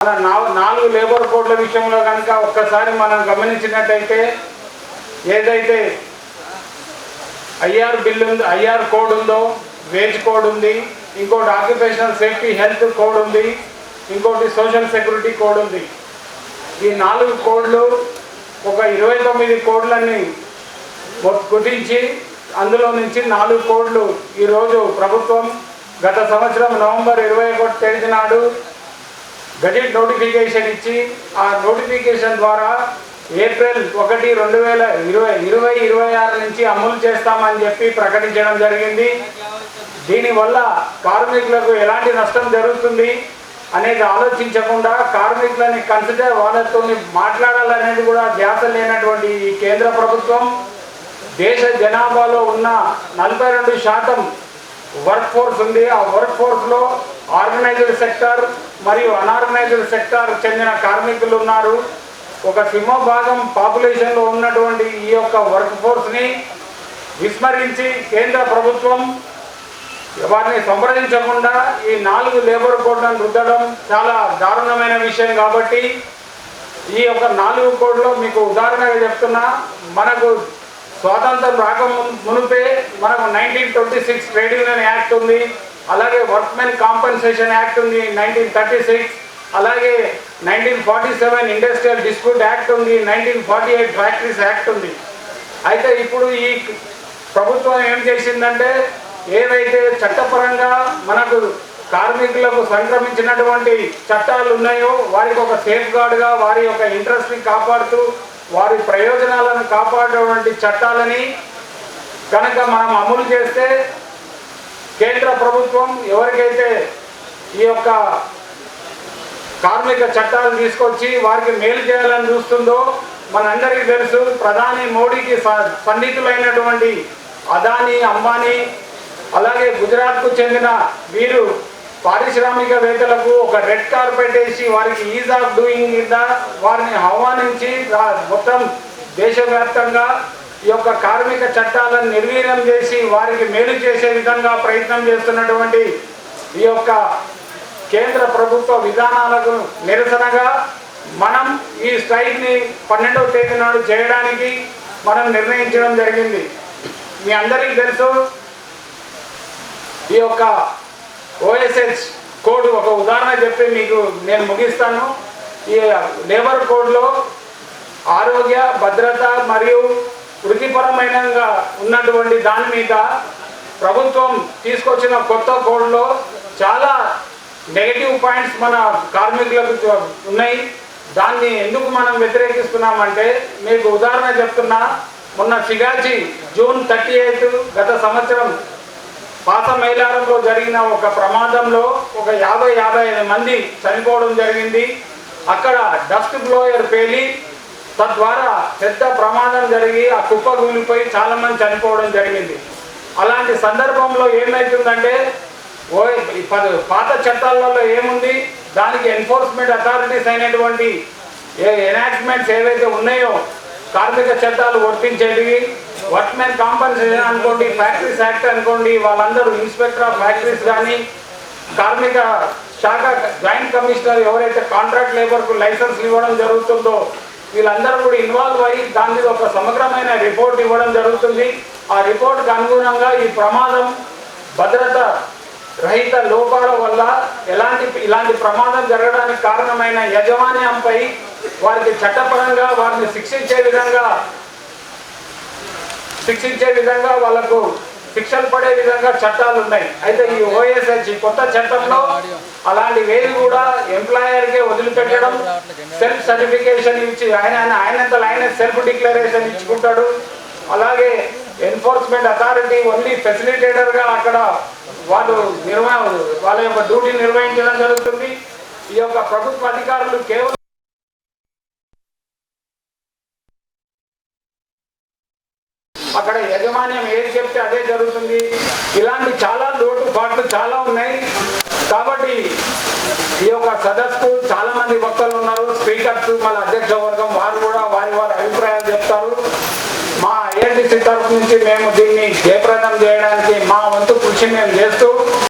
మన 4 లేబర్ కోడ్ల విషయంలో కనుక ఒక్కసారి మనం గమనించినట్టయితే ఏదైతే ఐఆర్ కోడ్ ఉందో, వేజ్ కోడ్ ఉంది, ఇంకోటి ఆక్యుపేషనల్ సేఫ్టీ హెల్త్ కోడ్ ఉంది, ఇంకోటి సోషల్ సెక్యూరిటీ కోడ్ ఉంది. ఈ 4 కోడ్లు ఒక 29 కోడ్లని గుర్తించి అందులో నుంచి 4 కోడ్లు ఈరోజు ప్రభుత్వం గత సంవత్సరం నవంబర్ 21 తేదీ నాడు గజెట్ నోటిఫికేషన్ ఇచ్చి ఆ నోటిఫికేషన్ ద్వారా ఏప్రిల్ 1, 2026 నుంచి అమలు చేస్తామని చెప్పి ప్రకటించడం జరిగింది. దీనివల్ల కార్మికులకు ఎలాంటి నష్టం జరుగుతుంది అనేది ఆలోచించకుండా కార్మికులని కన్సిడర్ వాళ్ళతో మాట్లాడాలనేది కూడా ధ్యాస లేనటువంటి ఈ కేంద్ర ప్రభుత్వం దేశ జనాభాలో ఉన్న 42% వర్క్ ఫోర్స్ ఉంది. ఆ వర్క్ ఫోర్స్లో ఆర్గనైజ్డ్ సెక్టార్ మరియు అనార్గనైజ్డ్ సెక్టార్ చెందిన కార్మికులు ఉన్నారు. ఒక సింహభాగం పాపులేషన్లో ఉన్నటువంటి ఈ యొక్క వర్క్ ఫోర్స్ని విస్మరించి కేంద్ర ప్రభుత్వం వారిని సంప్రదించకుండా ఈ 4 లేబర్ కోడ్లను రుద్దడం చాలా దారుణమైన విషయం. కాబట్టి ఈ యొక్క 4 కోడ్లో మీకు ఉదాహరణగా చెప్తున్నా, మనకు స్వాతంత్రం రాక మునిపే మనకు 1926 ట్రేడ్ యూనియన్ యాక్ట్ ఉంది, అలాగే వర్క్మెన్ కాంపెన్సేషన్ యాక్ట్ ఉంది 1936, అలాగే 1947 ఇండస్ట్రియల్ డిస్ప్యూట్ యాక్ట్ ఉంది, 1948 ఫ్యాక్టరీస్ యాక్ట్ ఉంది. అయితే ఇప్పుడు ఈ ప్రభుత్వం ఏం చేసిందంటే ఏవైతే చట్టపరంగా మనకు కార్మికులకు సంక్రమించినటువంటి చట్టాలు ఉన్నాయో వారికి ఒక సేఫ్ గార్డ్గా వారి యొక్క ఇంట్రెస్ట్ని కాపాడుతూ వారి ప్రయోజనాలను కాపాడేటువంటి చట్టాలని కనుక మనం అమలు చేస్తే కేంద్ర ప్రభుత్వం ఎవరికైతే ఈ యొక్క కార్మిక చట్టాలు తీసుకొచ్చి వారికి మేలు చేయాలని చూస్తుందో మనందరికీ తెలుసు. ప్రధాని మోడీకి సన్నిహితులైనటువంటి అదానీ, అంబానీ, అలాగే గుజరాత్కు చెందిన వీరు పారిశ్రామికవేత్తలకు ఒక రెడ్ కార్పెట్ వేసి వారికి ఈజ్ ఆఫ్ డూయింగ్ కింద వారిని ఆహ్వానించి మొత్తం దేశవ్యాప్తంగా ఈ యొక్క కార్మిక చట్టాలను నిర్వీర్యం చేసి వారికి మేలు చేసే విధంగా ప్రయత్నం చేస్తున్నటువంటి ఈ యొక్క కేంద్ర ప్రభుత్వ విధానాలకు నిరసనగా మనం ఈ స్ట్రైక్ని 12వ తేదీ నాడు చేయడానికి మనం నిర్ణయించడం జరిగింది. మీ అందరికీ తెలుసు ఈ యొక్క ఓఎస్హెచ్ కోడ్ ఒక ఉదాహరణ చెప్పి మీకు నేను ముగిస్తాను. ఈ లేబర్ కోడ్లో ఆరోగ్య భద్రత మరియు వృత్తిపరమైనగా ఉన్నటువంటి దాని మీద ప్రభుత్వం తీసుకొచ్చిన కొత్త కోడ్లో చాలా నెగటివ్ పాయింట్స్ మన కార్మికులకు ఉన్నాయి. దాన్ని ఎందుకు మనం వ్యతిరేకిస్తున్నామంటే మీకు ఉదాహరణ చెప్తున్నా, మొన్న సిగాచి జూన్ 38 గత సంవత్సరం పాత మైలారంలో జరిగిన ఒక ప్రమాదంలో ఒక 50-55 మంది చనిపోవడం జరిగింది. అక్కడ డస్ట్ బ్లోయర్ పేలి తద్వారా పెద్ద ప్రమాదం జరిగి ఆ కుప్ప కూలిపోయి చాలామంది చనిపోవడం జరిగింది. అలాంటి సందర్భంలో ఏమవుతుందంటే పాత చట్టాలలో ఏముంది, దానికి ఎన్ఫోర్స్మెంట్ అథారిటీస్ అయినటువంటి ఎనాక్ట్మెంట్స్ ఏవైతే ఉన్నాయో కార్మిక చట్టాలు వర్తించేటివి, వర్క్మెన్ కాంపెన్సేషన్ అనుకోండి, ఫ్యాక్టరీస్ యాక్ట్ అనుకోండి, వాళ్ళందరూ ఇన్స్పెక్టర్ ఆఫ్ ఫ్యాక్టరీస్ కానీ కార్మిక శాఖ జాయింట్ కమిషనర్ ఎవరైతే కాంట్రాక్ట్ లేబర్కు లైసెన్స్ ఇవ్వడం జరుగుతుందో వీళ్ళందరూ కూడా ఇన్వాల్వ్ అయ్యి దాని మీద ఒక సమగ్రమైన రిపోర్ట్ ఇవ్వడం జరుగుతుంది. ఆ రిపోర్ట్కి అనుగుణంగా ఈ ప్రమాదం భద్రత రహిత లోపాల వల్ల ఇలాంటి ప్రమాదం జరగడానికి కారణమైన యాజమాన్యంపై వారికి చట్టపరంగా వారిని శిక్షించే విధంగా వాళ్ళకు శిక్షలు పడే విధంగా చట్టాలు ఉన్నాయి. అయితే ఈ ఓఎస్హెచ్ కొత్త చట్టంలో అలాంటివేవి కూడా ఎంప్లాయర్కే వదిలిపెట్టడం, సెల్ఫ్ సర్టిఫికేషన్ ఇచ్చి ఆయనంతలో ఆయన సెల్ఫ్ డిక్లరేషన్ ఇచ్చుకుంటాడు. అలాగే ఎన్ఫోర్స్మెంట్ అథారిటీ ఓన్లీ ఫెసిలిటేటర్గా అక్కడ వాళ్ళ యొక్క డ్యూటీ నిర్వహించడం జరుగుతుంది. ఈ యొక్క ప్రభుత్వ అధికారులు కేవలం అక్కడ యాజమాన్యం ఏది చెప్తే అదే జరుగుతుంది. ఇలాంటి చాలా లోటుపాట్లు చాలా ఉన్నాయి. కాబట్టి ఈ యొక్క సదస్సు చాలా మంది వక్తలు ఉన్నారు, స్పీకర్స్, మన అధ్యక్ష వర్గం వారు కూడా వారి అభిప్రాయాలు చెప్తారు. మా ఏఐటిసి తరఫు నుంచి మేము దీన్ని జయప్రదం చేయడానికి మా వంతు కృషి మేము చేస్తూ